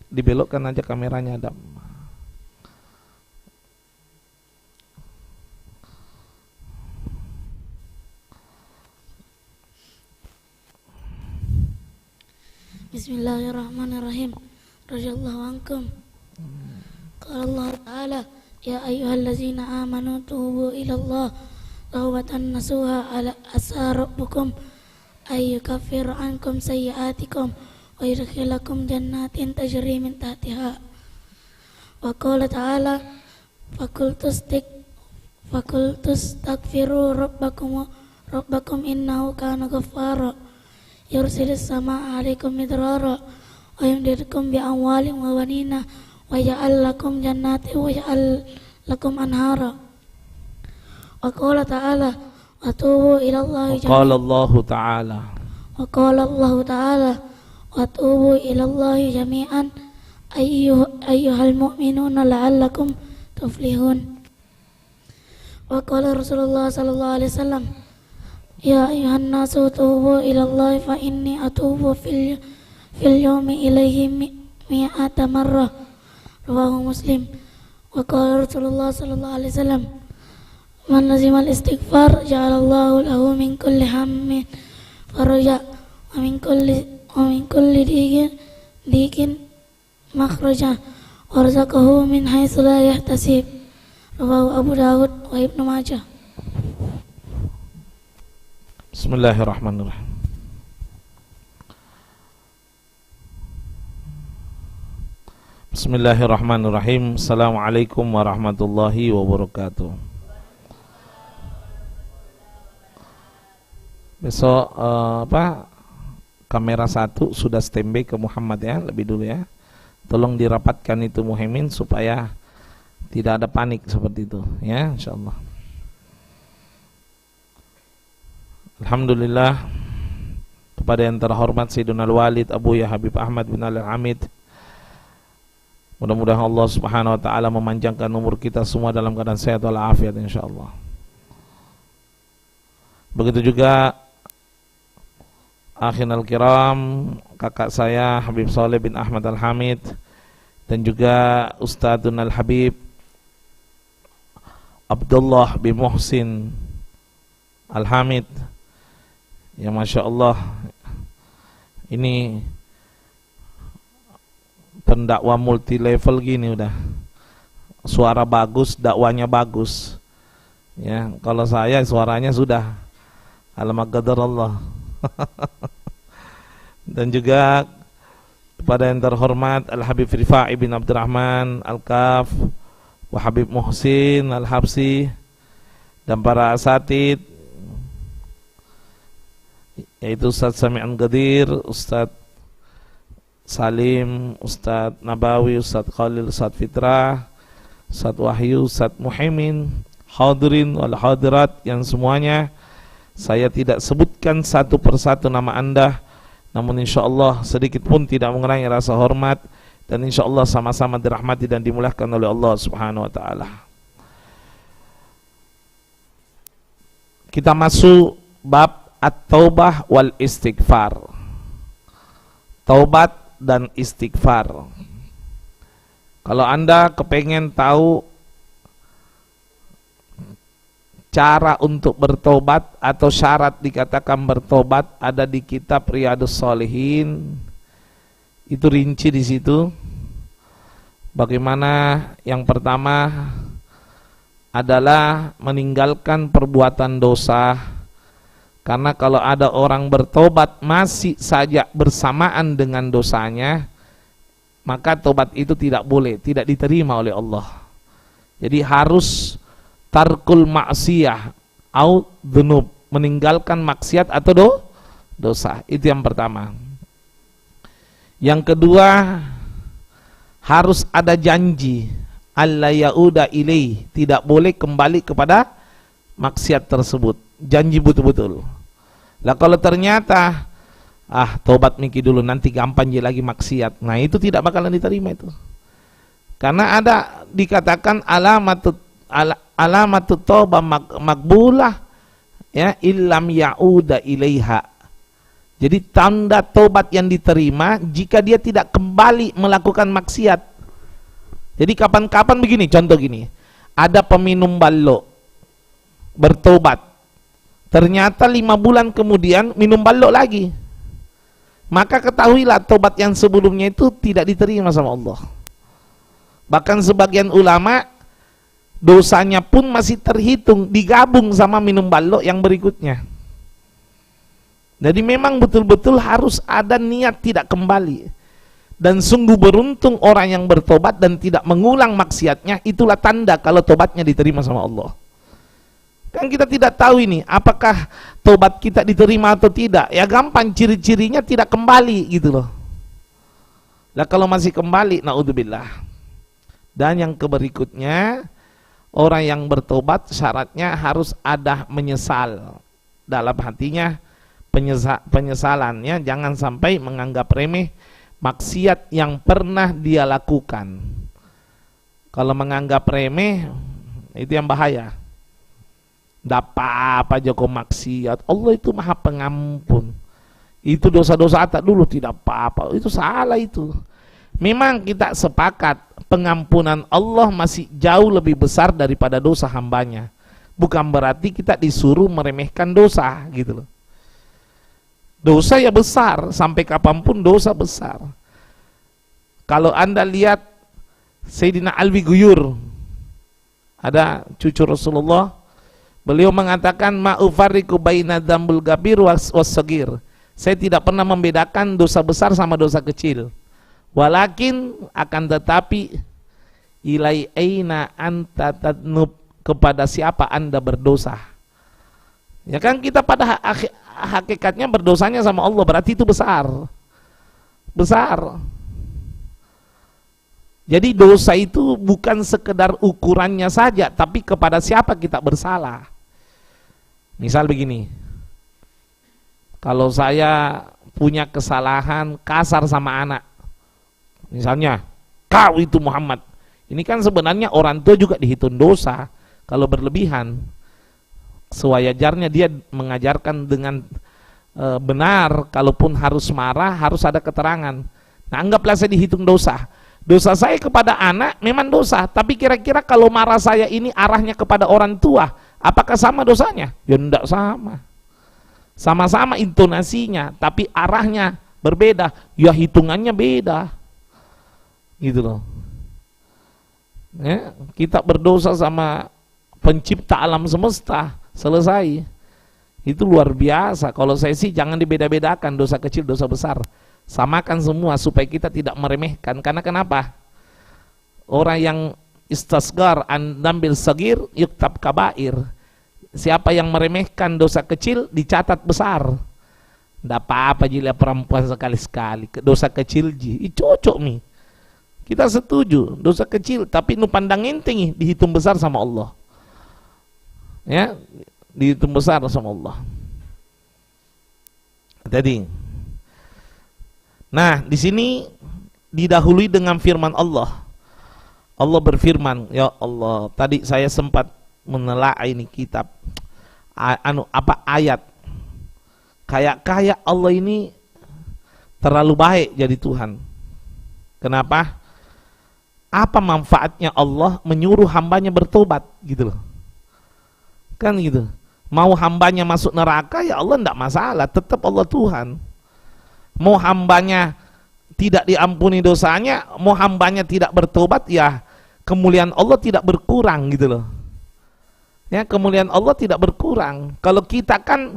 dibelokkan aja kameranya, Adam. Bismillahirrahmanirrahim. Radhiyallahu ankum. Qala Allah Ta'ala, ya ayyuhallazina amanu tubu ilallah tawbatan nasuha ala asa rabbukum ayyukaffir ankum sayyiatikum wa yudkhilakum jannatin tajri min tahtiha. Wa qala ta'ala, fakultus takfiru rabbakum innahu kana ghaffara yursilis sama alaikum midrara wa yumdidukum bi amwalin wa banina wa ya'al lakum jannati wa ya'al lakum anhara. Wa qala ta'ala wa tubu ilallahi jami'an. Wa qala Allahu ta'ala wa tubu ilallahi jami'an ayyuhal mu'minuna la'allakum tuflihun. Wa qala Rasulullah sallallahu alaihi wasallam, ya ayuhan nasu tubu ilallahi fa inni atubu fil yawmi ilaihi mi'ata marrah. Rawahu Muslim. Wa qala Rasulullah sallallahu alaihi wasallam, man lazimal istighfar ja'alallahu lahu min kulli hammin faraja wa min kulli dikin makhraja wa razaqahu min haitsu la yahtasib. Rawahu Abu Dawud wa Ibnu Majah. Bismillahirrahmanirrahim. Bismillahirrahmanirrahim. Assalamualaikum warahmatullahi wabarakatuh. Besok kamera 1 sudah standby ke Muhammad ya, lebih dulu ya. Tolong dirapatkan itu Muhaimin supaya tidak ada panik seperti itu ya, insyaallah. Alhamdulillah kepada yang terhormat Sayyidina Al-Walid Abu Ya Habib Ahmad bin Al-Hamid. Mudah-mudahan Allah Subhanahu wa taala memanjangkan umur kita semua dalam keadaan sehat walafiat insyaallah. Begitu juga akhinal kiram, kakak saya Habib Saleh bin Ahmad Al-Hamid, dan juga Ustadzun Al-Habib Abdullah bin Muhsin Al-Hamid. Ya Masya Allah, ini pendakwa multi level gini udah. Suara bagus, dakwanya bagus. Ya, kalau saya suaranya sudah alamak qadar Allah. Dan juga kepada yang terhormat Al-Habib Rifa'i bin Abdurrahman Al-Kaf wa Habib Muhsin Al-Habsi dan para asatid, yaitu Ustaz Sami'an Qadir, Ustaz Salim, Ustaz Nabawi, Ustaz Khalil, Ustaz Fitrah, Ustaz Wahyu, Ustaz Muhaimin, hadirin wal hadirat yang semuanya saya tidak sebutkan satu persatu nama anda, namun insyaallah sedikit pun tidak mengurangi rasa hormat, dan insyaallah sama-sama dirahmati dan dimuliakan oleh Allah Subhanahu wa taala. Kita masuk bab at-taubah wal istighfar. Taubat dan istighfar. Kalau anda kepengen tahu cara untuk bertobat atau syarat dikatakan bertobat, ada di kitab Riyadhus Shalihin. Itu rinci di situ. Bagaimana yang pertama adalah meninggalkan perbuatan dosa. Karena kalau ada orang bertobat masih saja bersamaan dengan dosanya, maka tobat itu tidak boleh, tidak diterima oleh Allah. Jadi harus tarkul ma'siyah au dzunub, meninggalkan maksiat atau dosa. Itu yang pertama. Yang kedua, harus ada janji alla yauda ilaih, tidak boleh kembali kepada maksiat tersebut. Janji betul-betul. Lah kalau ternyata tobat miki dulu nanti gampang je lagi maksiat, nah itu tidak bakalan diterima itu. Karena ada dikatakan alamatut taubah makbulah ya illam yauda ilaiha. Jadi tanda tobat yang diterima jika dia tidak kembali melakukan maksiat. Jadi kapan-kapan begini, contoh gini, ada peminum balok bertobat, ternyata 5 bulan kemudian minum balok lagi, maka ketahuilah tobat yang sebelumnya itu tidak diterima sama Allah. Bahkan sebagian ulama dosanya pun masih terhitung, digabung sama minum balok yang berikutnya. Jadi memang betul-betul harus ada niat tidak kembali. Dan sungguh beruntung orang yang bertobat dan tidak mengulang maksiatnya, itulah tanda kalau tobatnya diterima sama Allah. Kan kita tidak tahu ini, apakah tobat kita diterima atau tidak. Ya gampang, ciri-cirinya tidak kembali gitu loh. Nah kalau masih kembali, naudzubillah. Dan yang berikutnya, orang yang bertobat syaratnya harus ada menyesal dalam hatinya. Penyesalannya jangan sampai menganggap remeh maksiat yang pernah dia lakukan. Kalau menganggap remeh, itu yang bahaya. Tidak apa-apa Joko maksiat, Allah itu maha pengampun. Itu dosa-dosa tak dulu tidak apa-apa, itu salah itu. Memang kita sepakat pengampunan Allah masih jauh lebih besar daripada dosa hambanya. Bukan berarti kita disuruh meremehkan dosa gitu loh. Dosa ya besar, sampai kapanpun dosa besar. Kalau Anda lihat Sayyidina Alwi Guyur, ada cucu Rasulullah, beliau mengatakan ma'ufarriqu baina dzambul kabir was-sagir. Saya tidak pernah membedakan dosa besar sama dosa kecil. Walakin akan tetapi ilai aina anta tadnub, kepada siapa Anda berdosa. Ya kan kita pada hakikatnya berdosanya sama Allah, berarti itu besar. Besar. Jadi dosa itu bukan sekedar ukurannya saja, tapi kepada siapa kita bersalah. Misal begini, kalau saya punya kesalahan kasar sama anak, misalnya, kau itu Muhammad, ini kan sebenarnya orang tua juga dihitung dosa kalau berlebihan. Sewajarnya dia mengajarkan dengan benar, kalaupun harus marah harus ada keterangan. Nah anggaplah saya dihitung dosa. Dosa saya kepada anak memang dosa, tapi kira-kira kalau marah saya ini arahnya kepada orang tua, apakah sama dosanya? Ya tidak sama. Sama-sama intonasinya, tapi arahnya berbeda, ya hitungannya beda. Gitu loh. Ya, kita berdosa sama pencipta alam semesta, selesai. Itu luar biasa. Kalau saya sih jangan dibeda-bedakan dosa kecil, dosa besar. Samakan semua supaya kita tidak meremehkan. Karena kenapa? Orang yang istasgar an dambil sagir yuktab kabair. Siapa yang meremehkan dosa kecil dicatat besar. Tidak apa-apa jika perempuan sekali-sekali dosa kecil cocok nih. Kita setuju dosa kecil, tapi nu pandang enteng dihitung besar sama Allah. Ya, dihitung besar sama Allah. Jadi, nah di sini didahului dengan firman Allah. Allah berfirman, ya Allah, tadi saya sempat menelaah ini kitab, ayat. Kayak Allah ini terlalu baik jadi Tuhan. Kenapa? Apa manfaatnya Allah menyuruh hambanya bertobat gitu loh. Kan gitu. Mau hambanya masuk neraka ya Allah tidak masalah, tetap Allah Tuhan. Mau hambanya tidak diampuni dosanya, mau hambanya tidak bertobat, ya kemuliaan Allah tidak berkurang gitu loh. Ya, kemuliaan Allah tidak berkurang. Kalau kita kan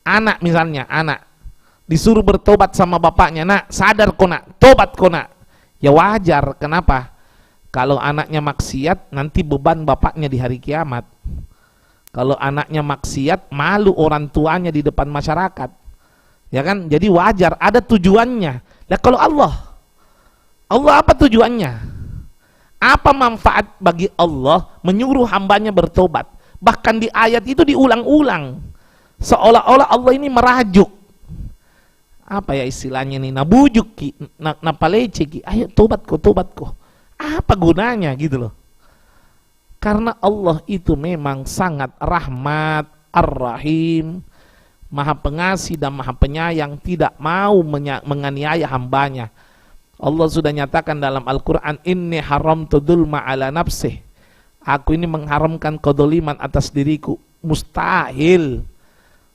anak, misalnya anak disuruh bertobat sama bapaknya, nak sadar kok nak, tobat kok nak, ya wajar. Kenapa? Kalau anaknya maksiat nanti beban bapaknya di hari kiamat. Kalau anaknya maksiat malu orang tuanya di depan masyarakat, ya kan? Jadi wajar, ada tujuannya. Nah kalau Allah apa tujuannya? Apa manfaat bagi Allah menyuruh hambanya bertobat? Bahkan di ayat itu diulang-ulang, seolah-olah Allah ini merajuk. Apa ya istilahnya nih? Nabujuk ki, napalece ki, ayo tobat ko. Apa gunanya gitu loh? Karena Allah itu memang sangat rahmat, ar-rahim, Maha Pengasih dan Maha Penyayang, tidak mau menganiaya hambanya. Allah sudah nyatakan dalam Al-Quran, inni haramtu dzulma ala nafsih, aku ini mengharamkan kedoliman atas diriku. Mustahil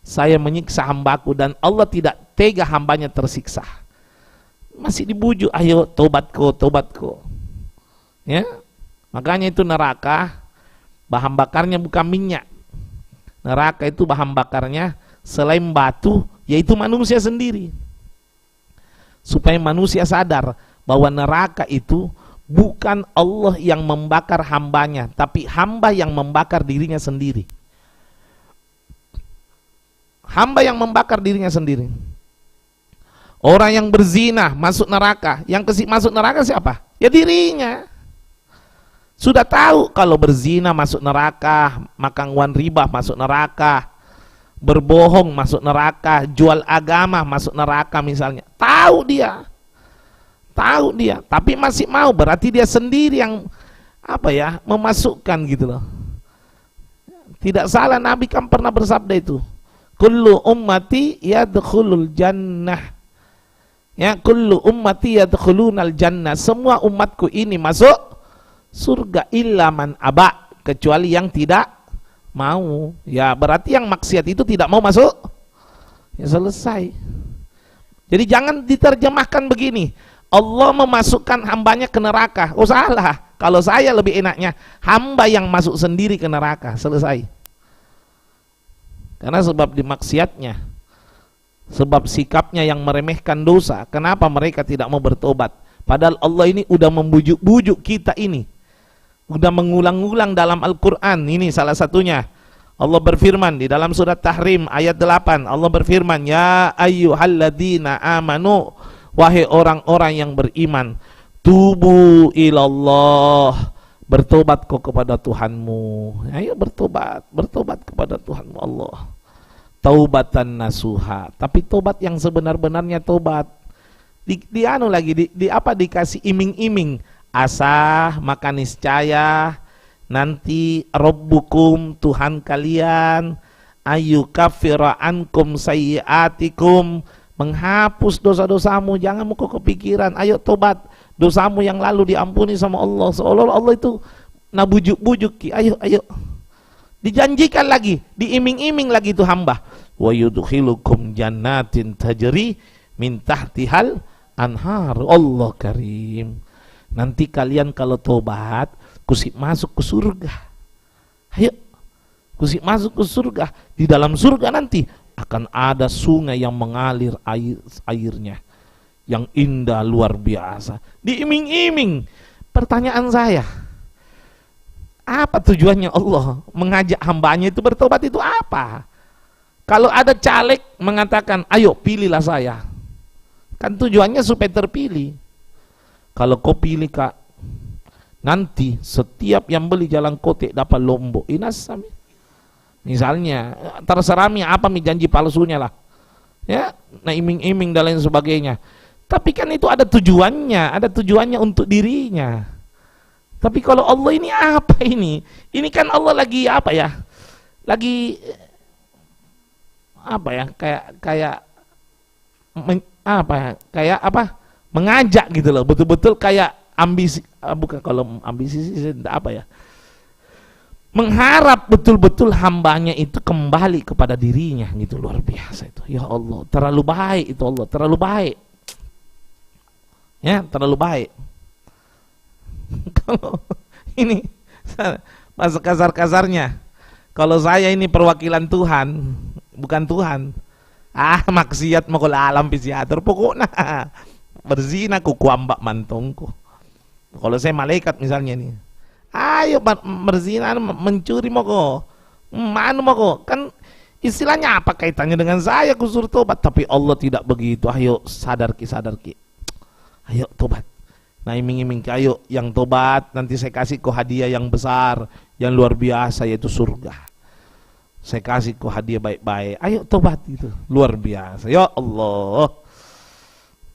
saya menyiksa hambaku, dan Allah tidak tega hambanya tersiksa. Masih dibujuk, ayo tobatku, tobatku. Ya, makanya itu neraka bahan bakarnya bukan minyak. Neraka itu bahan bakarnya selain batu, yaitu manusia sendiri. Supaya manusia sadar bahwa neraka itu bukan Allah yang membakar hambanya, tapi hamba yang membakar dirinya sendiri. Hamba yang membakar dirinya sendiri. Orang yang berzina masuk neraka, yang masuk neraka siapa? Ya dirinya. Sudah tahu kalau berzina masuk neraka, makan uang riba masuk neraka, berbohong masuk neraka, jual agama masuk neraka misalnya. Tahu dia, tapi masih mau, berarti dia sendiri yang memasukkan gitu loh. Tidak salah, Nabi kan pernah bersabda itu, kullu ummati yadkhulul jannah. Ya, kullu ummati yadkhulunal jannah. Semua umatku ini masuk surga illa man aba, kecuali yang tidak mau. Ya, berarti yang maksiat itu tidak mau masuk. Ya selesai. Jadi jangan diterjemahkan begini, Allah memasukkan hambanya ke neraka. Oh salah. Kalau saya lebih enaknya hamba yang masuk sendiri ke neraka. Selesai. Karena sebab dimaksiatnya, sebab sikapnya yang meremehkan dosa. Kenapa mereka tidak mau bertobat? Padahal Allah ini udah membujuk-bujuk kita ini, udah mengulang-ulang dalam Al-Quran. Ini salah satunya. Allah berfirman di dalam surat Tahrim ayat 8. Allah berfirman, ya ayyuhalladzina amanu, wahai orang-orang yang beriman, tubu ilallah, bertobat kau kepada Tuhanmu. Ayo bertobat, bertobat kepada Tuhanmu Allah. Taubatan nasuha, tapi tobat yang sebenar-benarnya tobat. Dikasih iming-iming, asa maka niscaya nanti Rabbukum, Tuhan kalian, ayu kafira ankum sayyiatikum, menghapus dosa-dosamu. Jangan mau kepikiran, ayo tobat, dosamu yang lalu diampuni sama Allah. Seolah-olah Allah itu nabujuk-bujuk, ayo dijanjikan lagi, diiming-iming lagi itu hamba. Wa yudkhilukum jannatin tajri min tahtihal anhar. Allah karim. Nanti kalian kalau tobat, kusip masuk ke surga. Ayo, kusip masuk ke surga. Di dalam surga nanti akan ada sungai yang mengalir airnya, yang indah luar biasa. Diiming-iming. Pertanyaan saya, apa tujuannya Allah mengajak hambanya itu bertobat itu apa? Kalau ada caleg mengatakan, ayo pilihlah saya, kan tujuannya supaya terpilih. Kalau kau pilih kak, nanti setiap yang beli jalan kotek dapat lombok. Inasami. Misalnya, terserah apa janji palsunya lah. Ya, nah iming-iming dan lain sebagainya. Tapi kan itu ada tujuannya untuk dirinya. Tapi kalau Allah ini apa ini? Ini kan Allah lagi mengajak gitu loh, betul-betul kayak ambisi, bukan kalau ambisi sih mengharap betul-betul hambanya itu kembali kepada dirinya gitu. Luar biasa itu. Ya Allah, terlalu baik itu Allah, terlalu baik. Ya, terlalu baik. Kalau ini masa kasar-kasarnya, kalau saya ini perwakilan Tuhan, bukan Tuhan, maksiat mau alam pisiatur pokoknya berzina ku kuambak mantongku. Kalau saya malaikat misalnya nih, ayo berzina, mencuri mau kan istilahnya apa kaitannya dengan saya kusur tobat? Tapi Allah tidak begitu. Ayo sadar ki, ayo tobat. Nah iming-iming ayo yang tobat, nanti saya kasih kau hadiah yang besar, yang luar biasa, yaitu surga. Saya kasih kau hadiah baik-baik, ayo tobat gitu, luar biasa. Ya Allah,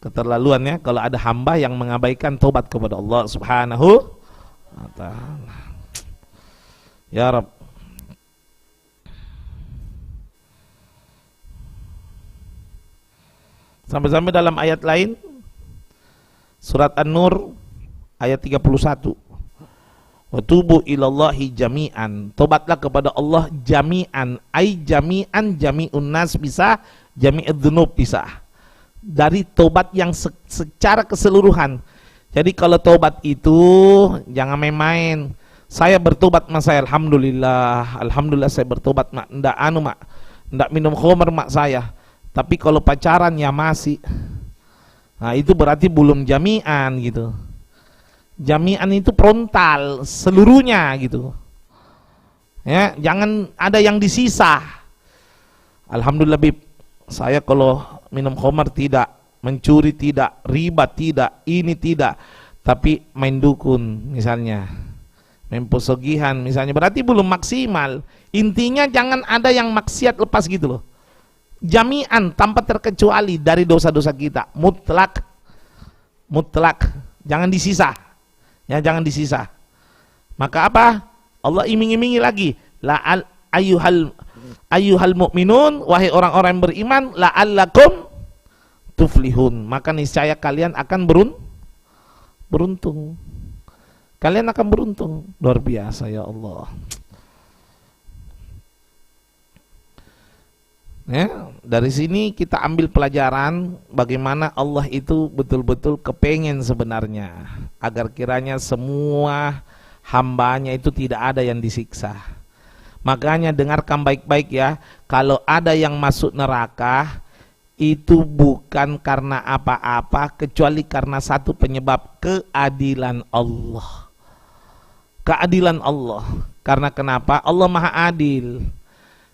keterlaluan ya kalau ada hamba yang mengabaikan tobat kepada Allah Subhanahu wa ta'ala. Ya Rabb. Sampai-sampai dalam ayat lain surat An-Nur ayat 31. Wa tubu ilallahi jami'an. Tobatlah kepada Allah jami'an. Ai jami'an, jami'un nas bisa, jami'ud dzunub bisa. Dari tobat yang secara keseluruhan. Jadi kalau tobat itu jangan main-main. Saya bertobat mak saya, alhamdulillah saya bertobat mak. Ndak minum khamar mak saya. Tapi kalau pacaran ya masih. Nah itu berarti belum jami'an gitu. Jami'an itu frontal seluruhnya gitu. Ya, jangan ada yang disisa. Alhamdulillah Bib, saya kalau minum khamar tidak, mencuri tidak, riba tidak, ini tidak, tapi main dukun misalnya, main pesugihan misalnya, berarti belum maksimal. Intinya jangan ada yang maksiat lepas gitu loh. Jami'an tanpa terkecuali dari dosa-dosa kita, mutlak, jangan disisa, ya jangan disisa. Maka apa? Allah iming-imingi lagi, la ayyuhal mu'minun, wahai orang-orang yang beriman, la'allakum tuflihun, maka niscaya kalian akan beruntung. Kalian akan beruntung. Luar biasa ya Allah. Ya, dari sini kita ambil pelajaran bagaimana Allah itu betul-betul kepengen sebenarnya agar kiranya semua hambanya itu tidak ada yang disiksa. Makanya dengarkan baik-baik ya, kalau ada yang masuk neraka itu bukan karena apa-apa kecuali karena satu penyebab, keadilan Allah. Keadilan Allah. Karena kenapa? Allah Maha Adil.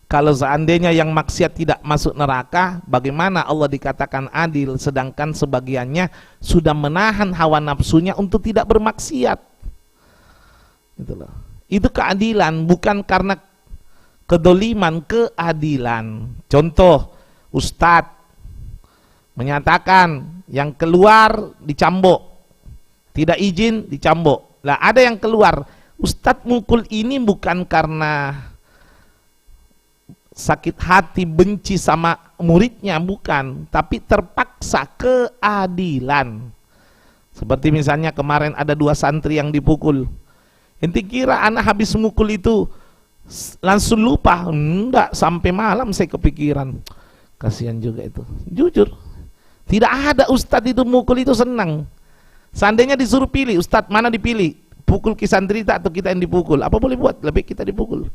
Kalau seandainya yang maksiat tidak masuk neraka, bagaimana Allah dikatakan adil sedangkan sebagiannya sudah menahan hawa nafsunya untuk tidak bermaksiat? Gitu loh. Itu keadilan, bukan karena kedoliman, keadilan. Contoh, Ustadz menyatakan yang keluar dicambuk, tidak izin dicambuk. Lah ada yang keluar, Ustadz mukul ini bukan karena sakit hati, benci sama muridnya, bukan, tapi terpaksa, keadilan. Seperti misalnya kemarin ada 2 santri yang dipukul. Ente kira anak habis mukul itu langsung lupa? Enggak, sampai malam saya kepikiran. Kasihan juga itu. Jujur, tidak ada ustadz itu mukul itu senang. Seandainya disuruh pilih, ustadz mana dipilih? Pukul ki santri atau kita yang dipukul? Apa boleh buat? Lebih kita dipukul.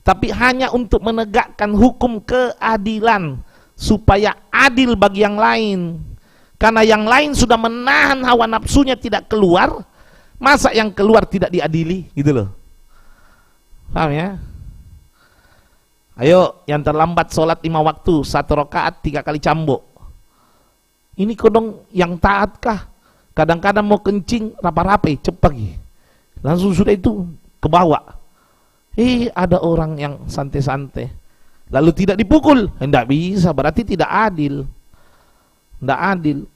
Tapi hanya untuk menegakkan hukum keadilan supaya adil bagi yang lain. Karena yang lain sudah menahan hawa nafsunya tidak keluar, masa yang keluar tidak diadili, gitu loh. Paham ya? Ayo yang terlambat sholat 5 waktu 1 rakaat 3 kali cambuk. Ini kodong yang taat kah? Kadang-kadang mau kencing rapa-rape cepat lagi, langsung sudah itu ke bawah. Ada orang yang santai-santai lalu tidak dipukul, tidak bisa, berarti tidak adil. Tidak adil.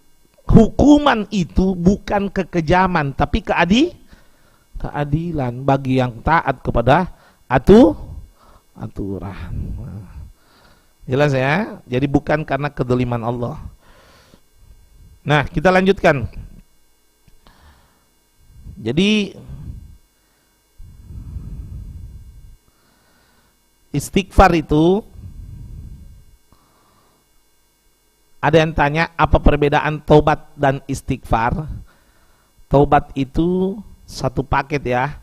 Hukuman itu bukan kekejaman, tapi keadilan bagi yang taat kepada aturan. Jelas ya? Jadi bukan karena kedoliman Allah. Nah, kita lanjutkan. Jadi istighfar itu, ada yang tanya apa perbedaan taubat dan istighfar. Taubat itu satu paket ya,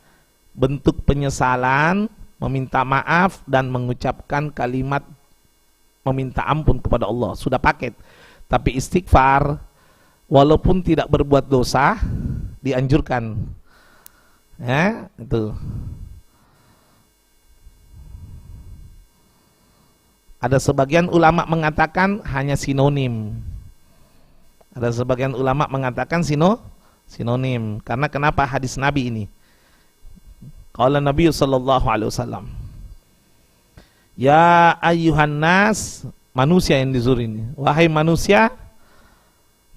bentuk penyesalan, meminta maaf dan mengucapkan kalimat meminta ampun kepada Allah, sudah paket. Tapi istighfar walaupun tidak berbuat dosa dianjurkan. Ya, itu. Ada sebagian ulama mengatakan hanya sinonim. Ada sebagian ulama mengatakan sinonim. Karena kenapa? Hadis Nabi ini. Qala Nabi sallallahu alaihi wasallam, ya ayyuhan nas, manusia yang disuruh ini, wahai manusia,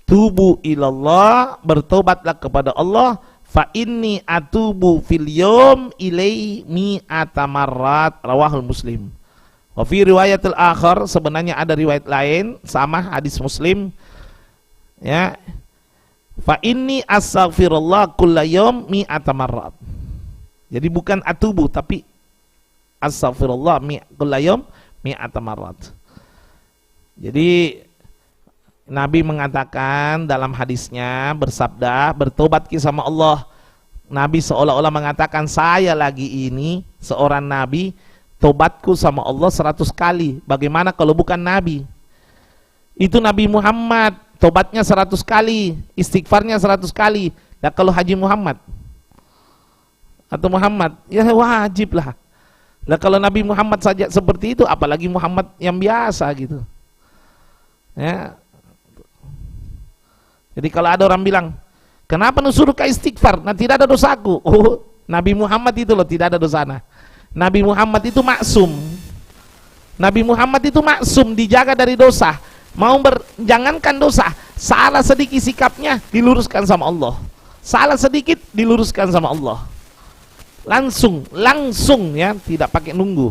tubu ilallah, bertobatlah kepada Allah, fa inni atubu fil yawm ilai mi'ata marrat, rawahul Muslim. Wa fi riwayatil akhar, sebenarnya ada riwayat lain sama hadis Muslim, Ya. Fa inni astaghfirullah kulla yaum mi'ata marrat. Jadi bukan atubu tapi astaghfirullah kulla yaum mi'ata marrat. Jadi Nabi mengatakan dalam hadisnya, bersabda, bertobat sama Allah. Nabi seolah-olah mengatakan, saya lagi ini seorang Nabi, tobatku sama Allah 100 kali. Bagaimana kalau bukan Nabi? Itu Nabi Muhammad, tobatnya 100 kali, istighfarnya 100 kali. Dan kalau Haji Muhammad atau Muhammad, ya wajib lah. Lah kalau Nabi Muhammad saja seperti itu, apalagi Muhammad yang biasa gitu. Ya. Jadi kalau ada orang bilang, kenapa nu suruh ke istighfar? Nah tidak ada dosaku. Oh, Nabi Muhammad itu loh tidak ada dosana. Nabi Muhammad itu maksum. Nabi Muhammad itu maksum, dijaga dari dosa. Mau jangankan dosa, salah sedikit sikapnya diluruskan sama Allah. Salah sedikit diluruskan sama Allah. Langsung ya, tidak pakai nunggu.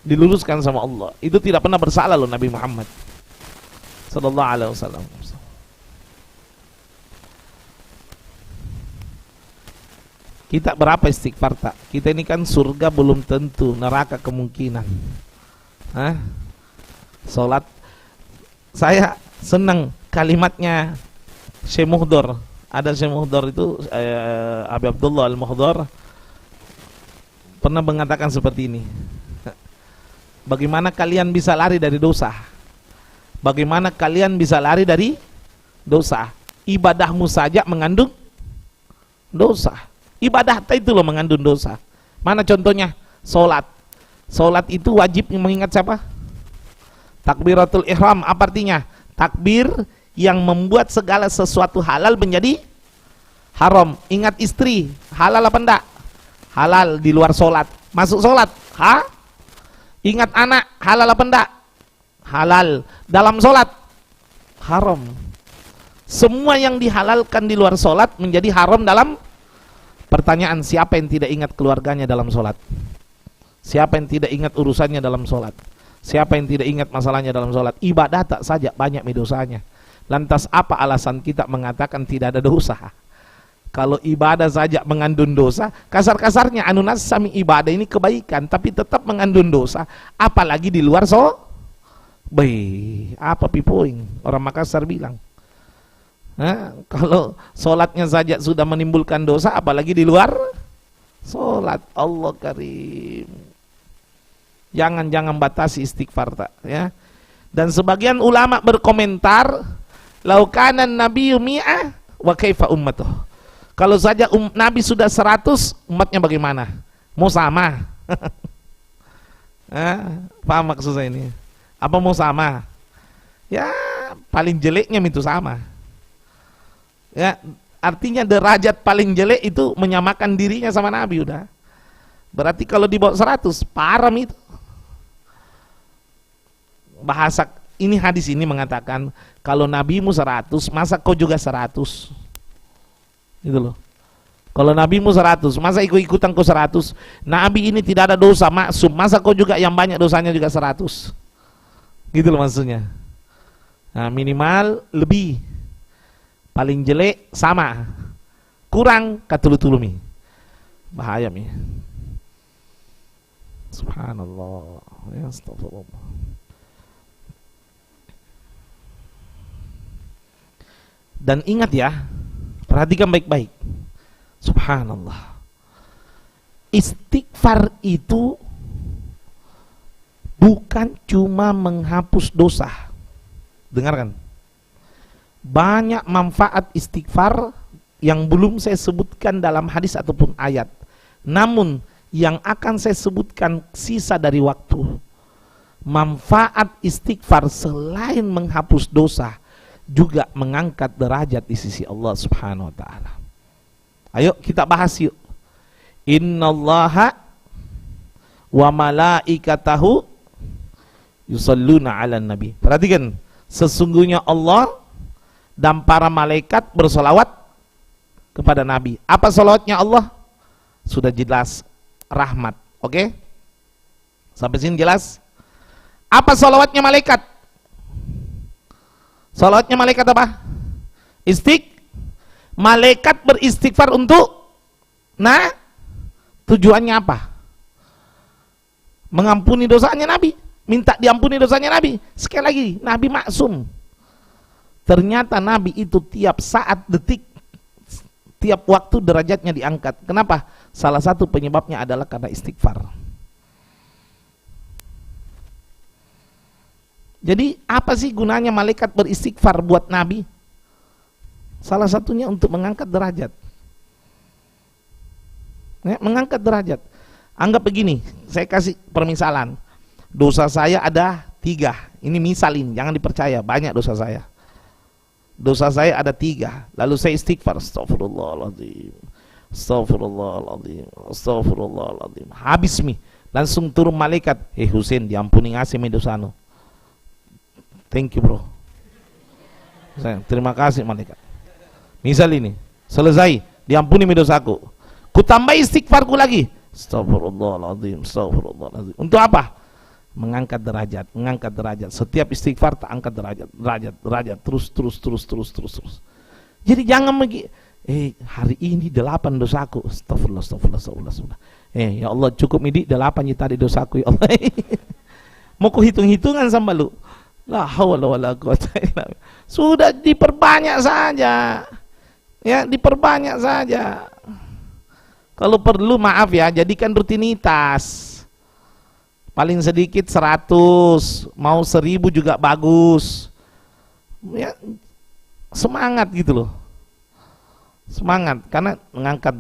Diluruskan sama Allah. Itu tidak pernah bersalah loh Nabi Muhammad sallallahu alaihi wasallam. Kita berapa istighfar tak? Kita ini kan surga belum tentu, neraka kemungkinan. Hah? Salat, saya senang kalimatnya Syekh Muhdor. Ada Syekh Muhdor itu Abi Abdullah Al-Muhdor pernah mengatakan seperti ini. Bagaimana kalian bisa lari dari dosa? Bagaimana kalian bisa lari dari dosa? Ibadahmu saja mengandung dosa. Ibadah itu loh mengandung dosa. Mana contohnya? Salat. Salat itu wajib mengingat siapa? Takbiratul ihram, apa artinya? Takbir yang membuat segala sesuatu halal menjadi haram. Ingat istri, halal apa enggak? Halal di luar salat. Masuk salat, Ingat anak, halal apa enggak? Halal. Dalam salat, haram. Semua yang dihalalkan di luar salat menjadi haram dalam. Pertanyaan, siapa yang tidak ingat keluarganya dalam sholat? Siapa yang tidak ingat urusannya dalam sholat? Siapa yang tidak ingat masalahnya dalam sholat? Ibadah tak saja banyak dosanya. Lantas apa alasan kita mengatakan tidak ada dosa? Kalau ibadah saja mengandung dosa, kasar-kasarnya anu nasami ibadah ini kebaikan, tapi tetap mengandung dosa, apalagi di luar apa pipoing? Orang Makassar bilang. Kalau sholatnya saja sudah menimbulkan dosa, apalagi di luar sholat. Allah karim. Jangan batasi istighfar tak, ya. Dan sebagian ulama berkomentar, laukanan nabiyyu mi'ah wa kaifa ummatuh. Kalau saja Nabi sudah 100, umatnya bagaimana? Mau sama? Paham maksud saya ini? Apa mau sama? Ya paling jeleknya itu sama. Ya, artinya derajat paling jelek itu menyamakan dirinya sama Nabi udah. Berarti kalau di bawah 100, param itu. Bahasa ini, hadis ini mengatakan kalau nabimu 100, masa kau juga 100? Gitu loh. Kalau nabimu 100, masa ikut-ikutan kau 100? Nabi ini tidak ada dosa, maksum, masa kau juga yang banyak dosanya juga 100? Gitu loh maksudnya. Nah, minimal lebih. Paling jelek sama, kurang katulu-tulumi. Bahaya mi. Subhanallah. Ya, astagfirullah. Dan ingat ya, perhatikan baik-baik. Subhanallah. Istighfar itu bukan cuma menghapus dosa. Dengarkan. Banyak manfaat istighfar yang belum saya sebutkan dalam hadis ataupun ayat. Namun yang akan saya sebutkan sisa dari waktu. Manfaat istighfar selain menghapus dosa, juga mengangkat derajat di sisi Allah Subhanahu wa taala. Ayo kita bahas yuk. Innallaha wa malaikatahu yusalluna 'alan nabi. Perhatikan, sesungguhnya Allah dan para malaikat bersolawat kepada Nabi. Apa solawatnya Allah? Sudah jelas, rahmat. Oke? Sampai sini jelas? Apa solawatnya malaikat? Salatnya malaikat apa? Malaikat beristighfar untuk tujuannya apa? Mengampuni dosanya Nabi, minta diampuni dosanya Nabi. Sekali lagi, Nabi maksum. Ternyata Nabi itu tiap saat, detik, tiap waktu derajatnya diangkat. Kenapa? Salah satu penyebabnya adalah karena istighfar. Jadi apa sih gunanya malaikat beristighfar buat Nabi? Salah satunya untuk mengangkat derajat. Ya, mengangkat derajat. Anggap begini, saya kasih permisalan. Dosa saya ada 3. Ini misalin, jangan dipercaya, banyak dosa saya. Dosa saya ada 3. Lalu saya istighfar, astagfirullahaladzim, astagfirullahaladzim, astagfirullahaladzim. Habis mi, langsung turun malaikat. Husein, diampuni ngasih mi dosanu. Thank you bro. Terima kasih malaikat. Misal ini, selesai, diampuni dosaku. Ku tambah istighfarku lagi. Astagfirullahaladzim, astagfirullahaladzim. Untuk apa? Mengangkat derajat, mengangkat derajat. Setiap istighfar tak angkat derajat, terus. Jadi jangan hari ini 8 dosaku. Astagfirullah. Ya Allah, cukup ini 8 tadi dosaku ya Allah. Mau ku hitung-hitungan sama lu. La haula wala quwata illa billah. Sudah diperbanyak saja. Ya, diperbanyak saja. Kalau perlu maaf ya, jadikan rutinitas. Paling sedikit 100, mau 1000 juga bagus. Ya, semangat gitu loh. Semangat karena mengangkat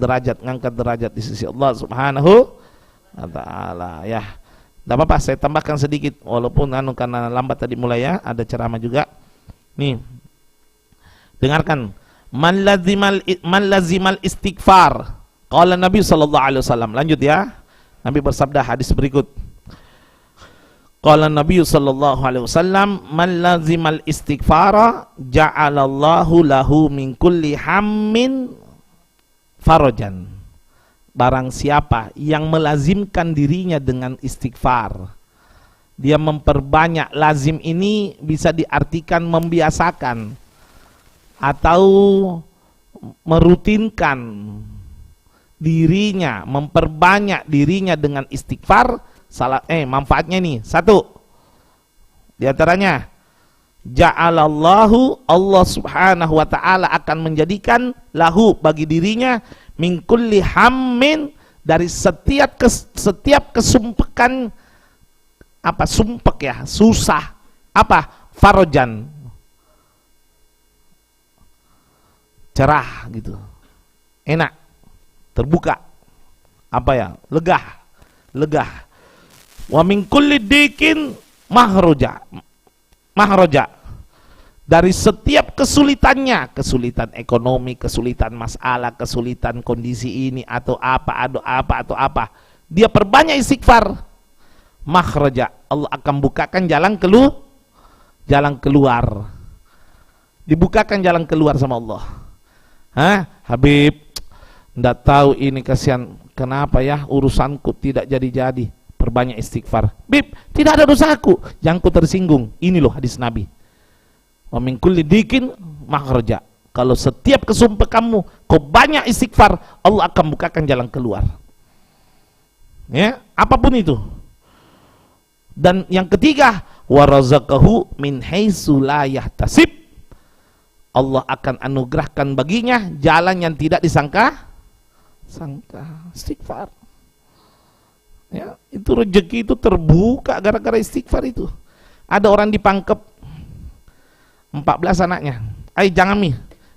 derajat di sisi Allah Subhanahu wa taala ya. Tidak apa-apa, saya tambahkan sedikit walaupun karena lambat tadi mulai ya, ada ceramah juga. Nih. Dengarkan. Man lazimal istighfar. Qala Nabi sallallahu alaihi wasallam. Lanjut ya. Nabi bersabda hadis berikut. Qala Nabi sallallahu alaihi wasallam, man lazimal istighfara ja'alallahu lahu min kulli hammin farajan. Barang siapa yang melazimkan dirinya dengan istighfar, dia memperbanyak. Lazim ini bisa diartikan membiasakan atau merutinkan dirinya, memperbanyak dirinya dengan istighfar. Manfaatnya nih 1 diantaranya, ja'alallahu, Allah subhanahu wa ta'ala akan menjadikan lahu, bagi dirinya, min kulli hammin, dari setiap kesumpekan, sumpek ya, susah, farajan, cerah gitu, enak, terbuka, lega. Wa min kulli dikin mahroja, dari setiap kesulitannya, kesulitan ekonomi, kesulitan masalah, kesulitan kondisi ini atau apa, dia perbanyak istighfar, makhraja, Allah akan bukakan jalan keluar, dibukakan jalan keluar sama Allah. Habib, ndak tahu ini kasihan, kenapa ya urusanku tidak jadi-jadi. Perbanyak istighfar. Bib, tidak ada dosaku yang ku tersinggung. Ini loh hadis Nabi. Wa min kulli dikin makhraja. Kalau setiap kesumpekanmu kau banyak istighfar, Allah akan bukakan jalan keluar. Ya, apapun itu. Dan yang ketiga, wa razaqahu min haitsu la yahtasib. Allah akan anugerahkan baginya jalan yang tidak disangka. Istighfar. Ya, itu rezeki itu terbuka gara-gara istighfar itu. Ada orang dipangkep 14 anaknya.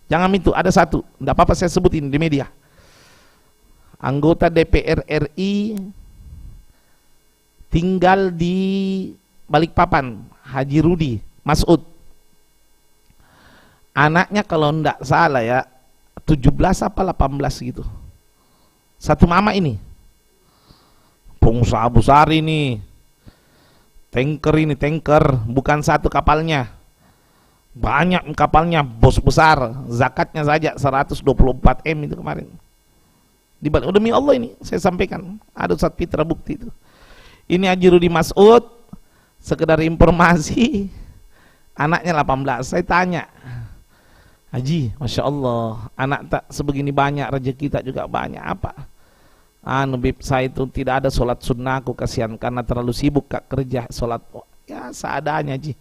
Jangan itu, ada 1. Enggak apa-apa saya sebutin di media. Anggota DPR RI tinggal di Balikpapan, Haji Rudi Mas'ud. Anaknya kalau enggak salah ya 17 apa 18 gitu. Satu mama ini. Pengusaha besar ini. Tanker, bukan 1 kapalnya. Banyak kapalnya, bos besar. Zakatnya saja 124 M itu kemarin. Demi Allah ini saya sampaikan. Ada Ustaz Fitra bukti itu. Ini Haji Rudi Mas'ud, sekedar informasi. Anaknya 18. Saya tanya, Haji, Masya Allah, anak tak sebegini banyak, rezeki tak juga banyak, apa? Bib, saya itu tidak ada sholat sunnah, aku kasihan karena terlalu sibuk kak kerja sholat. Ya seadanya Haji.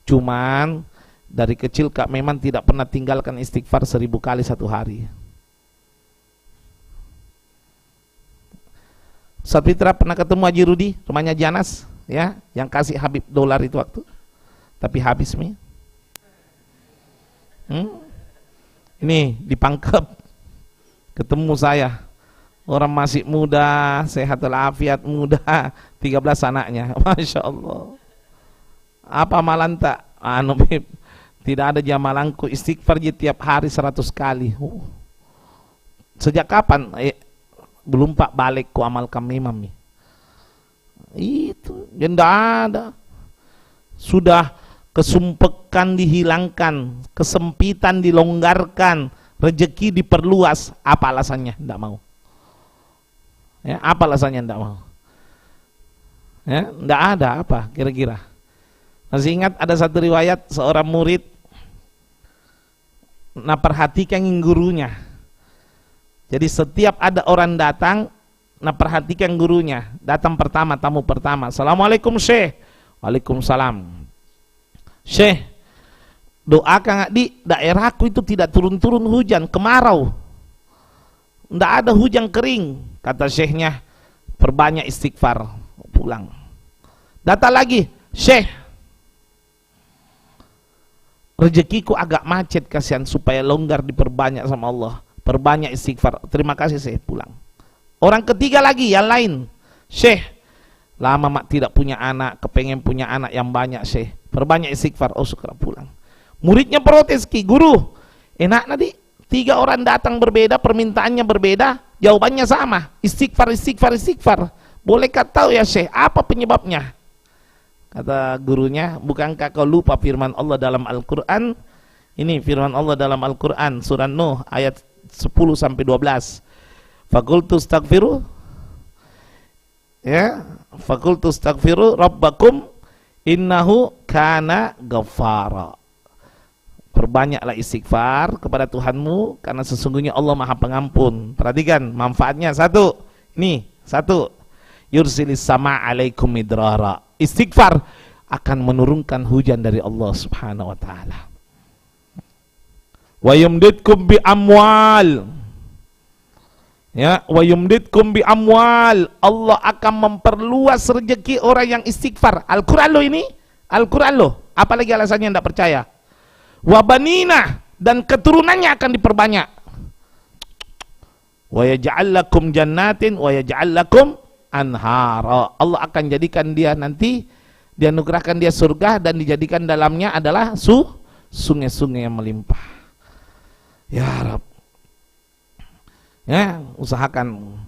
Cuman dari kecil kak memang tidak pernah tinggalkan istighfar 1000 kali satu hari. Ustaz Fitra pernah ketemu Haji Rudi, rumahnya Janas, ya, yang kasih Habib dolar itu waktu, tapi habis mi. Ini di Pangkep ketemu saya, orang masih muda, sehat walafiat, muda, 13 anaknya, Masya Allah. Apa malan tak? Bib, tidak ada jamalanku istighfar tiap hari 100 kali. Sejak kapan? Belum pak balik ku amalkan memang. Itu tidak ada. Sudah kesumpekan dihilangkan, kesempitan dilonggarkan, rezeki diperluas. Apa alasannya? Tidak mau. Ya, apa alasannya tidak mau? Ya, tidak ada apa kira-kira. Masih ingat ada satu riwayat seorang murid perhatikan gurunya. Jadi setiap ada orang datang, perhatikan gurunya. Datang pertama, tamu pertama, Assalamualaikum Syekh. Waalaikumsalam. Syekh, doakan di daerahku itu tidak turun-turun hujan, kemarau. Tidak ada hujan kering. Kata syekhnya, perbanyak istighfar. Pulang. Datang lagi, Syekh, rezekiku agak macet, kasihan, supaya longgar diperbanyak sama Allah. Perbanyak istighfar. Terima kasih Syekh, pulang. Orang ketiga lagi yang lain, Syekh, lama mak tidak punya anak, kepengen punya anak yang banyak Syekh. Perbanyak istighfar. Oh syukur, pulang. Muridnya protes, Ki, guru, enak nanti 3 orang datang berbeda, permintaannya berbeda, jawabannya sama, istighfar, istighfar, istighfar. Bolehkah tahu ya Syekh, apa penyebabnya? Kata gurunya, bukankah kau lupa firman Allah dalam Al-Quran? Ini firman Allah dalam Al-Quran, surah Nuh ayat 10-12. Fakultu astaghfiru, ya, fakultu astaghfiru rabbakum innahu kana ghaffara. Perbanyaklah istighfar kepada Tuhanmu karena sesungguhnya Allah Maha Pengampun. Perhatikan manfaatnya. Satu, yursilis sama alaikum midrara. Istighfar akan menurunkan hujan dari Allah Subhanahu wa taala. Wa yumditkum bi amwal. Ya, wa yumditkum bi amwal. Allah akan memperluas rezeki orang yang istighfar. Al-Qur'an lo ini, Al-Qur'an lo. Apalagi alasannya tidak percaya. Wa banina, dan keturunannya akan diperbanyak. Wa yaj'al lakum jannatin wa yaj'al lakum anhara. Allah akan jadikan dia nanti, dia anugerahkan dia surga dan dijadikan dalamnya adalah sungai-sungai yang melimpah. Ya Rab, ya usahakan.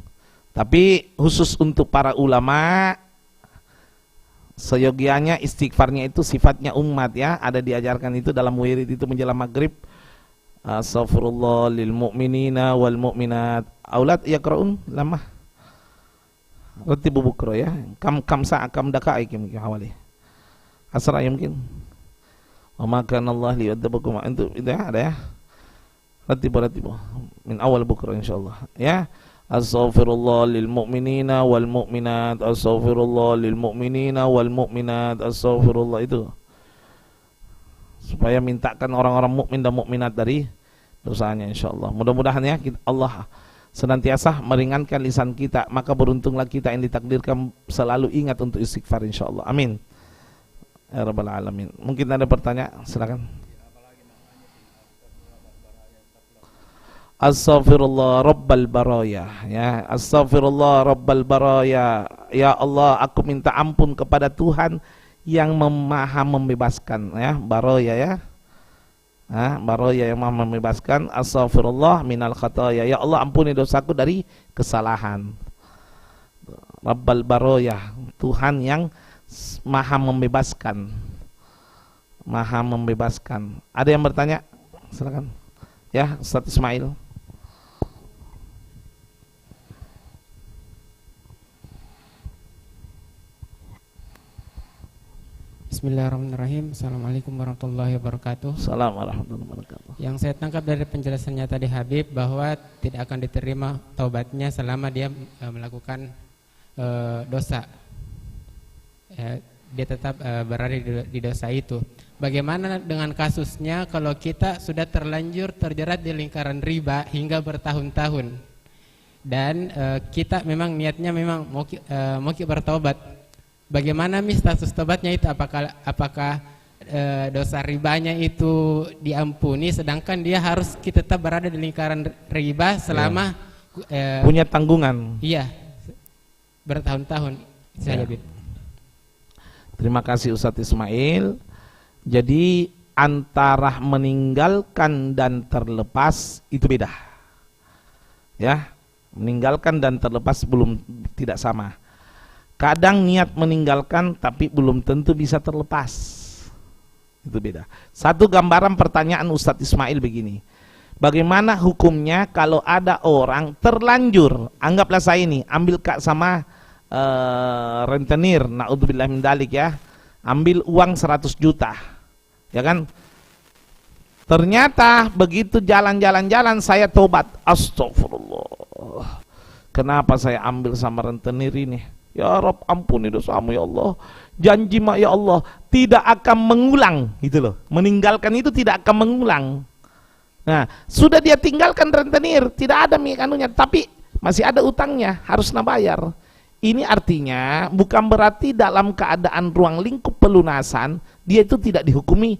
Tapi khusus untuk para ulama, seyogianya istighfarnya itu sifatnya umat ya. Ada diajarkan itu dalam wirid itu menjelang maghrib. Astaghfirullah lil mu'minina wal mu'minat. Aulad yaqra'un lamah. Ratibu bukro ya. Kam sa'akam dakaik mungkin hawali. Asra mungkin. Wa ma kana Allah liyu'adzabakum antum. Itu ya, ada ya. Ratibu min awal bukro insyaallah ya. Astaghfirullah lil mu'minina wal mu'minat. Astaghfirullah lil mu'minina wal mu'minat. Astaghfirullah, itu supaya mintakan orang-orang mukmin dan mukminat dari dosanya insyaallah. Mudah-mudahan ya Allah senantiasa meringankan lisan kita, maka beruntunglah kita yang ditakdirkan selalu ingat untuk istighfar insyaallah. Amin ya rabbal alamin. Mungkin ada pertanyaan, silakan. Astaghfirullah rabbal baraya ya. Astaghfirullah rabbal baraya. Ya Allah, aku minta ampun kepada Tuhan yang maha membebaskan ya. Baraya ya. Baraya yang maha membebaskan. Astaghfirullah minal khataya. Ya Allah, ampuni dosaku dari kesalahan. Rabbal baraya, Tuhan yang maha membebaskan. Maha membebaskan. Ada yang bertanya? Silakan. Ya, Ustaz Ismail. Bismillahirrahmanirrahim. Assalamualaikum warahmatullahi wabarakatuh. Assalamualaikum warahmatullahi wabarakatuh. Yang saya tangkap dari penjelasannya tadi Habib bahwa tidak akan diterima taubatnya selama dia melakukan dosa. Dia tetap berada di dosa itu. Bagaimana dengan kasusnya kalau kita sudah terlanjur terjerat di lingkaran riba hingga bertahun-tahun dan kita memang niatnya memang mau bertobat? Bagaimana status tobatnya itu? Apakah dosa ribanya itu diampuni, sedangkan dia harus kita tetap berada di lingkaran riba selama punya tanggungan? Iya, bertahun-tahun. Saya Habib. Terima kasih Ustadz Ismail. Jadi antara meninggalkan dan terlepas itu beda. Ya, meninggalkan dan terlepas tidak sama. Kadang niat meninggalkan tapi belum tentu bisa terlepas. Itu beda. Satu gambaran pertanyaan Ustadz Ismail begini. Bagaimana hukumnya kalau ada orang terlanjur, anggaplah saya ini ambil kak sama rentenir, naudzubillah min dzalik ya, ambil uang 100 juta, ya kan? Ternyata begitu jalan-jalan saya tobat, astagfirullah, kenapa saya ambil sama rentenir ini? Ya Rabb, ampuni dosamu ya Allah. Janji mak ya Allah tidak akan mengulang, gitu loh. Meninggalkan itu tidak akan mengulang. Nah, sudah dia tinggalkan rentenir, tidak ada anunya, tapi masih ada utangnya, harus bayar. Ini artinya bukan berarti dalam keadaan ruang lingkup pelunasan dia itu tidak dihukumi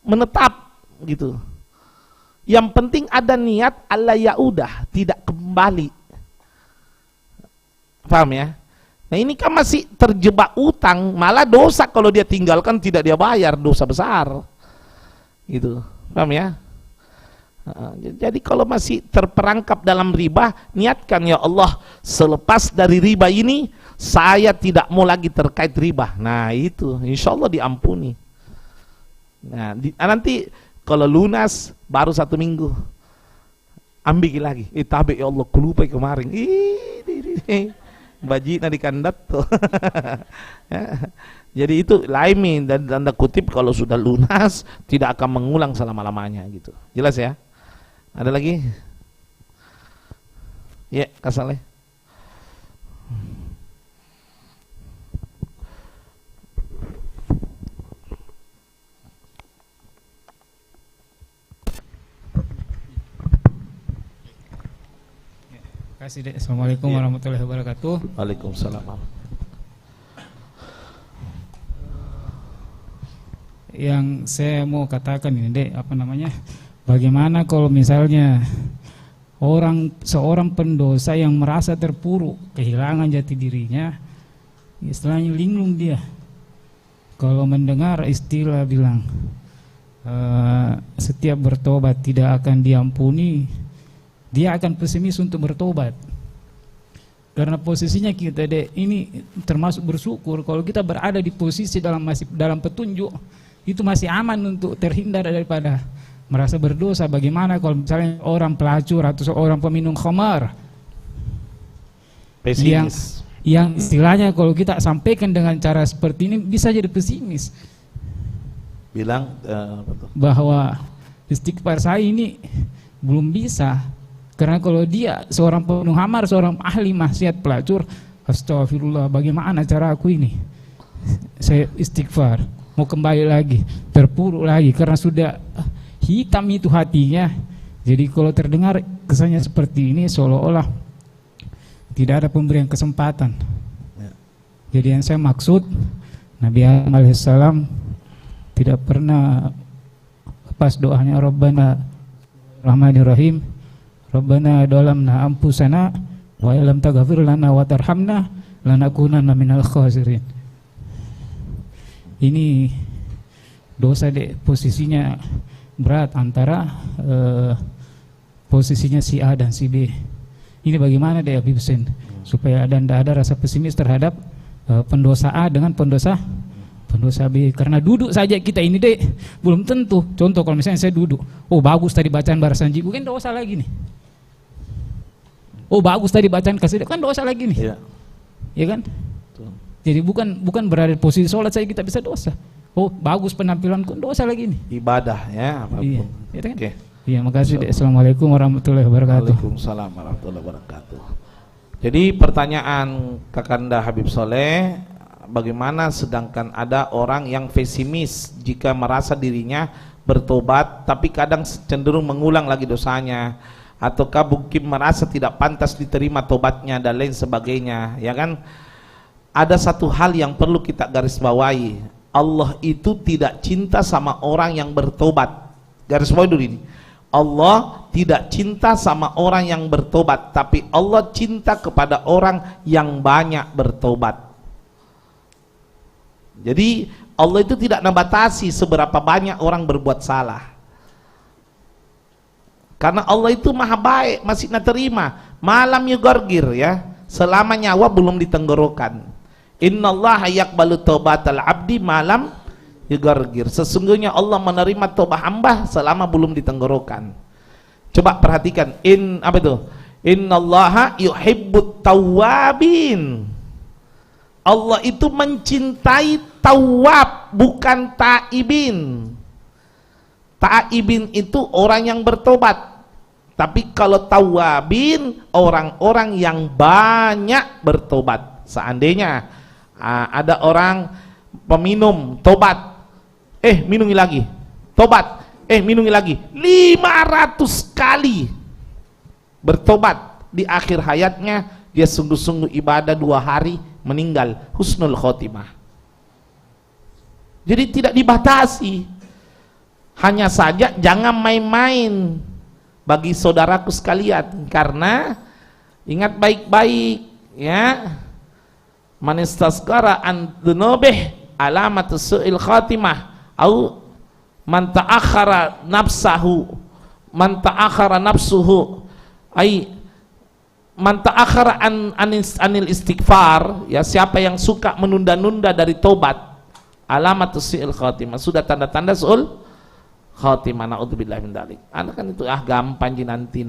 menetap, gitu. Yang penting ada niat Allah ya udah, tidak kembali. Paham ya? Nah ini kan masih terjebak utang, malah dosa kalau dia tinggalkan tidak dia bayar, dosa besar. Gitu. Paham ya? Jadi kalau masih terperangkap dalam riba, niatkan ya Allah, selepas dari riba ini saya tidak mau lagi terkait riba. Nah itu insya Allah diampuni. Nah nanti kalau lunas baru 1 minggu ambil lagi. Tabe ya Allah, kelupa kemarin. Baji nadi kandat tuh. Ya. Jadi itu lain dan tanda kutip kalau sudah lunas tidak akan mengulang selama-lamanya gitu. Jelas ya? Ada lagi? Ya, Kak Saleh. Kasih dek. Assalamualaikum warahmatullahi wabarakatuh. Waalaikumsalam. Yang saya mau katakan ini dek, apa namanya? Bagaimana kalau misalnya seorang pendosa yang merasa terpuruk, kehilangan jati dirinya, istilahnya linglung dia. Kalau mendengar istilah bilang setiap bertobat tidak akan diampuni, dia akan pesimis untuk bertobat. Karena posisinya kita ini termasuk bersyukur kalau kita berada di posisi dalam petunjuk, itu masih aman untuk terhindar daripada merasa berdosa. Bagaimana kalau misalnya orang pelacur atau seorang peminum khamar, pesimis, yang istilahnya kalau kita sampaikan dengan cara seperti ini bisa jadi pesimis, bilang bahwa istighfar saya ini belum bisa. Karena kalau dia seorang peminum khamar, seorang ahli maksiat pelacur, astagfirullah, bagaimana cara aku ini? Saya istighfar, mau kembali lagi, terpuruk lagi karena sudah hitam itu hatinya. Jadi kalau terdengar kesannya seperti ini seolah-olah tidak ada pemberian kesempatan. Jadi yang saya maksud, Nabi Adam alaihissalam tidak pernah lepas doanya Rabbana Rahmanir Rahim, Rabbana dolamna ampusana wa ilam taghfir lana wa tarhamna lanakunanna minal khasirin. Ini dosa posisinya berat antara posisinya si A dan si B. Ini bagaimana deh Habib Hussein supaya tidak ada rasa pesimis terhadap pendosa A dengan pendosa B. Karena duduk saja kita ini deh belum tentu. Contoh kalau misalnya saya duduk, oh bagus tadi bacaan barasanji, bukan dosa lagi nih. Oh bagus tadi bacaan kasih, kan dosa lagi nih. Ya kan? Jadi bukan berada di posisi sholat saya kita bisa dosa. oh bagus penampilanku, dosa lagi nih. Ibadah ya, Iya, apapun. iya kan? Oke. Iya, makasih. Assalamualaikum warahmatullahi wabarakatuh. Waalaikumsalam warahmatullahi wabarakatuh. Jadi pertanyaan Kakanda Habib Soleh, bagaimana sedangkan ada orang yang pesimis jika merasa dirinya bertobat tapi kadang cenderung mengulang lagi dosanya, ataukah mungkin merasa tidak pantas diterima tobatnya dan lain sebagainya, ya kan? Ada satu hal yang perlu kita garis bawahi, Allah itu tidak cinta sama orang yang bertobat. Garis bawahi dulu ini, Allah tidak cinta sama orang yang bertobat, tapi Allah cinta kepada orang yang banyak bertobat. Jadi Allah itu tidak membatasi seberapa banyak orang berbuat salah, karena Allah itu maha baik, masih terima malam yugargir, ya, selama nyawa belum ditenggorokan. Innallaha yaqbalu taubatal abdi malam yugargir. Sesungguhnya Allah menerima tobat hamba selama belum ditenggorokan. Coba perhatikan, apa itu? Innallaha yuhibbut tawwabin. Allah itu mencintai tawwab, bukan taibin. Taibin itu orang yang bertobat, tapi kalau tawwabin orang-orang yang banyak bertobat. Seandainya ada orang peminum tobat, minumi lagi, tobat, minumi lagi, 500 kali bertobat, di akhir hayatnya dia sungguh-sungguh ibadah 2 hari, meninggal husnul khotimah. Jadi tidak dibatasi, hanya saja jangan main-main bagi saudaraku sekalian, karena ingat baik-baik ya, man istasghara an dzunubih alamat su'il khatimah, au man ta'akhara nafsahu, man ta'akhara nafsuhu, ai man ta'akhara anil istighfar, ya, siapa yang suka menunda-nunda dari tobat, alamat su'il khatimah, sudah tanda-tanda su'ul khatimah, naudzubillah min dzalik. Anda kan itu gampang nanti.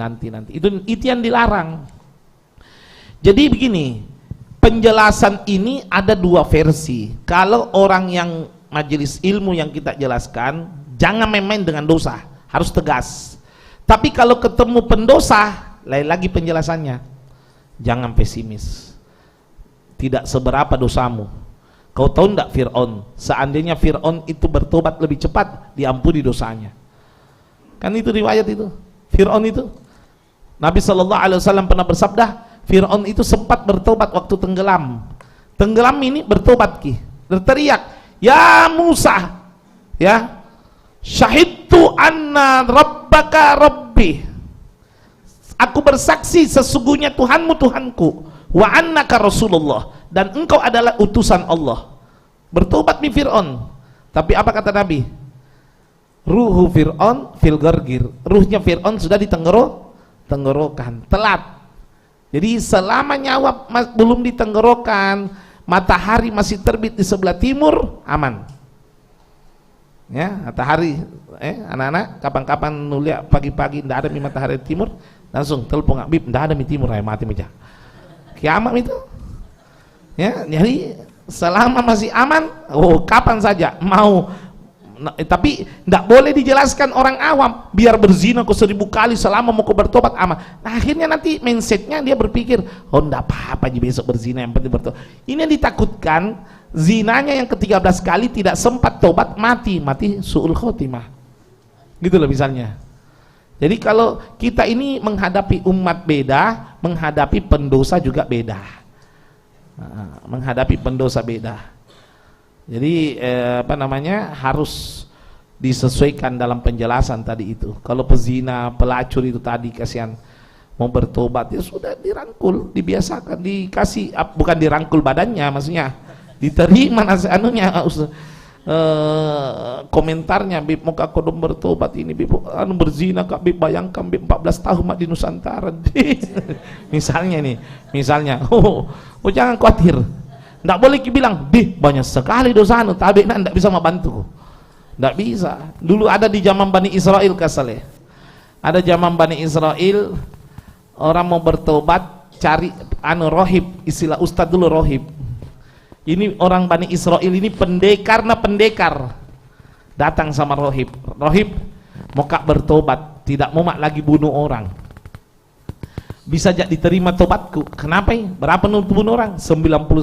Itu yang dilarang. Jadi begini, penjelasan ini ada 2 versi. Kalau orang yang majelis ilmu yang kita jelaskan, jangan main-main dengan dosa, harus tegas. Tapi kalau ketemu pendosa, lain lagi penjelasannya. Jangan pesimis. Tidak seberapa dosamu. Kau tahu enggak Fir'aun? Seandainya Fir'aun itu bertobat lebih cepat, diampuni dosanya. Kan itu riwayat itu. Fir'aun itu, Nabi SAW pernah bersabda, Fir'aun itu sempat bertobat waktu tenggelam. Tenggelam ini bertobat berteriak, ya Musa, ya, syahidtu anna rabbaka rabbi, aku bersaksi sesungguhnya Tuhanmu Tuhanku, wa annaka Rasulullah, dan engkau adalah utusan Allah. Bertobat nih Fir'aun. Tapi apa kata Nabi? Ruhu Fir'aun fil gargir, ruhnya Fir'aun sudah ditenggorokan, telat. Jadi selama nyawa belum ditenggorokan, matahari masih terbit di sebelah timur, aman. Ya, matahari, anak-anak kapan-kapan nulia pagi-pagi ndak ada matahari di timur, langsung telepon Habib, ndak ada di timur, mati meja. Kiamat itu. Ya, jadi selama masih aman, kapan saja mau. Tapi tidak boleh dijelaskan orang awam, biar berzina kok 1000 kali selama mau kau bertobat aman. Nah, akhirnya nanti mindsetnya dia berpikir, tidak apa-apa besok berzina, yang penting bertobat. Ini yang ditakutkan, zinanya yang ke-13 kali tidak sempat tobat, mati su'ul khotimah. Gitu loh misalnya. Jadi kalau kita ini menghadapi umat beda, menghadapi pendosa juga beda. Menghadapi pendosa beda. Jadi harus disesuaikan dalam penjelasan tadi itu. Kalau pezina, pelacur itu tadi kasihan mau bertobat, ya sudah dirangkul, dibiasakan, dikasih, bukan dirangkul badannya, maksudnya diterima komentarnya, Bib mau kak kodom bertobat ini, Bib berzina kak, Bib bayangkan Bib 14 tahun mak di Nusantara. misalnya jangan khawatir, ndak boleh bilang, banyak sekali dosa tapi ndak bisa membantu, ndak bisa. Dulu ada di zaman Bani Israel kasale, ada zaman Bani Israel, orang mau bertobat cari rohib, istilah ustad dulu rohib. Ini orang Bani Israel ini pendekar datang sama rohib. Rohib, mau kak bertobat, tidak mau mak lagi bunuh orang. Bisa jak diterima tobatku. Kenapa? Berapa bunuh orang? 99.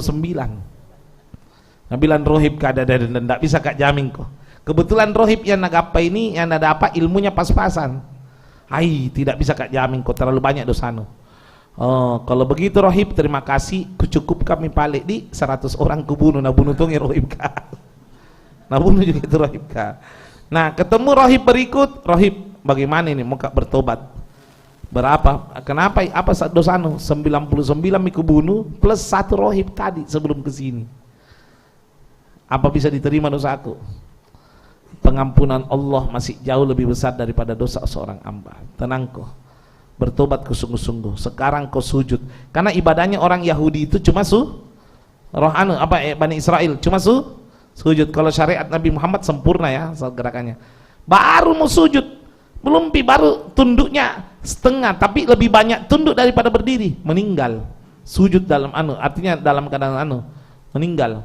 Nah bilang rohib kada tidak bisa kak jamin kok. Kebetulan rohib yang nagapa ini yang ada apa ilmunya pas-pasan. Tidak bisa kak jamin kok, terlalu banyak dosanu. Oh, kalau begitu rohib, terima kasih, kucukup kami palik di 100 orang kubunuh, nah bunuh tuh rohib ka. Nah bunuh juga itu rohib ka. Nah ketemu rohib berikut, rohib bagaimana ini mau kak bertobat? Berapa? Kenapa? Apa dosanu? 99 miku bunuh plus 1 rohib tadi sebelum kesini. Apa bisa diterima dosaku? Pengampunan Allah masih jauh lebih besar daripada dosa seorang hamba. Tenang kok, bertobat ku sungguh-sungguh. Sekarang kau sujud, karena ibadahnya orang Yahudi itu cuma Bani Israel cuma sujud. Kalau syariat Nabi Muhammad sempurna ya gerakannya. Baru mau sujud, belum baru tunduknya setengah, tapi lebih banyak tunduk daripada berdiri, meninggal. Sujud dalam artinya dalam keadaan meninggal.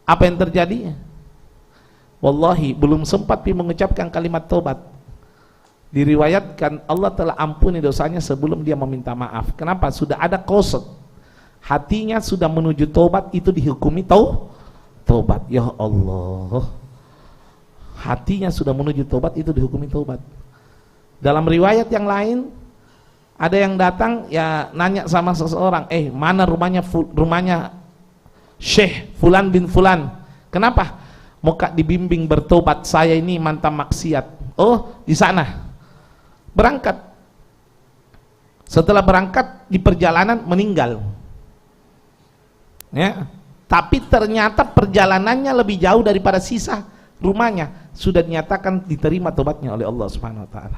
Apa yang terjadi? Wallahi belum sempat mengucapkan kalimat tobat. Diriwayatkan Allah telah ampuni dosanya sebelum dia meminta maaf. Kenapa? Sudah ada qasad. Hatinya sudah menuju tobat, itu dihukumi tobat. Ya Allah. Hatinya sudah menuju tobat, itu dihukumi tobat. Dalam riwayat yang lain ada yang datang ya nanya sama seseorang, mana rumahnya Syekh Fulan bin Fulan. Kenapa? Mau kak dibimbing bertobat, saya ini mantan maksiat. Oh, di sana. Berangkat. Setelah berangkat di perjalanan meninggal. Ya. Tapi ternyata perjalanannya lebih jauh daripada sisa rumahnya. Sudah dinyatakan diterima tobatnya oleh Allah Subhanahu wa taala.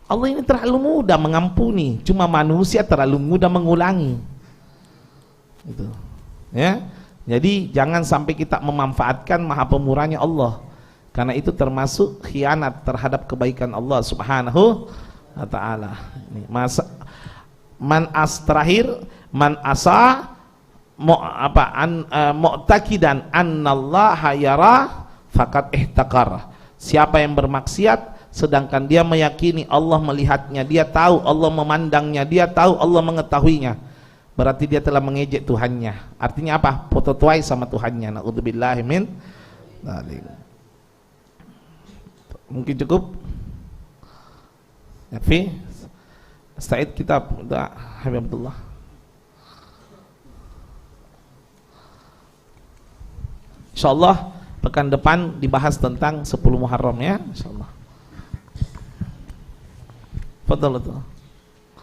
Allah ini terlalu mudah mengampuni, cuma manusia terlalu mudah mengulangi. Itu. Ya. Jadi jangan sampai kita memanfaatkan maha pemurahnya Allah, karena itu termasuk khianat terhadap kebaikan Allah Subhanahu wa taala. Man asa mu'taqidan annallaha yara faqad ihtakar. Siapa yang bermaksiat sedangkan dia meyakini Allah melihatnya, dia tahu Allah memandangnya, dia tahu Allah mengetahuinya, berarti dia telah mengejek Tuhannya. Artinya apa? Foto tuai sama Tuhannya. Na'udzubillahi min dzalik. Mungkin cukup. Yafi. Sa'id kitab Habib Abdullah. Insyaallah pekan depan dibahas tentang 10 Muharram ya, insyaallah. Fadhal.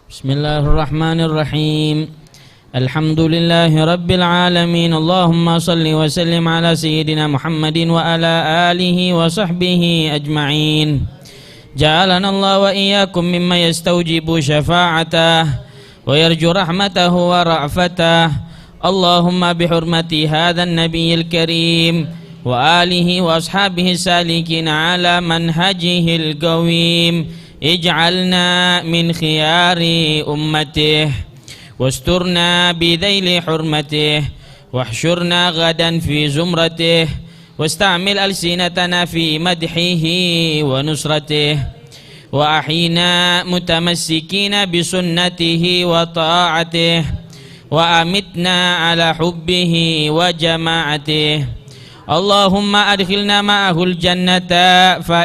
Bismillahirrahmanirrahim. Alhamdulillahi Rabbil Alamin. Allahumma salli wa sallim ala Sayyidina Muhammadin wa ala alihi wa sahbihi ajma'in. Ja'alana Allah wa iyyakum mimma yastawjibu syafa'atah wa yarju rahmatahu wa ra'fatah. Allahumma bihurmati hadhan nabiyil karim wa alihi wa ashabihi salikin ala manhajihil qawim. Ij'alna min khiyari ummatih wasturna bidhaili hurmatih wahsyurna gadan fi zumratih wastamil alsinatana fi madhihi wa nusratih wa ahina mutamassikina bisunnatihi wa ta'atih wa amitna ala hubbihi wa jama'atih. Allahumma adkhilna ma'ahul jannata fa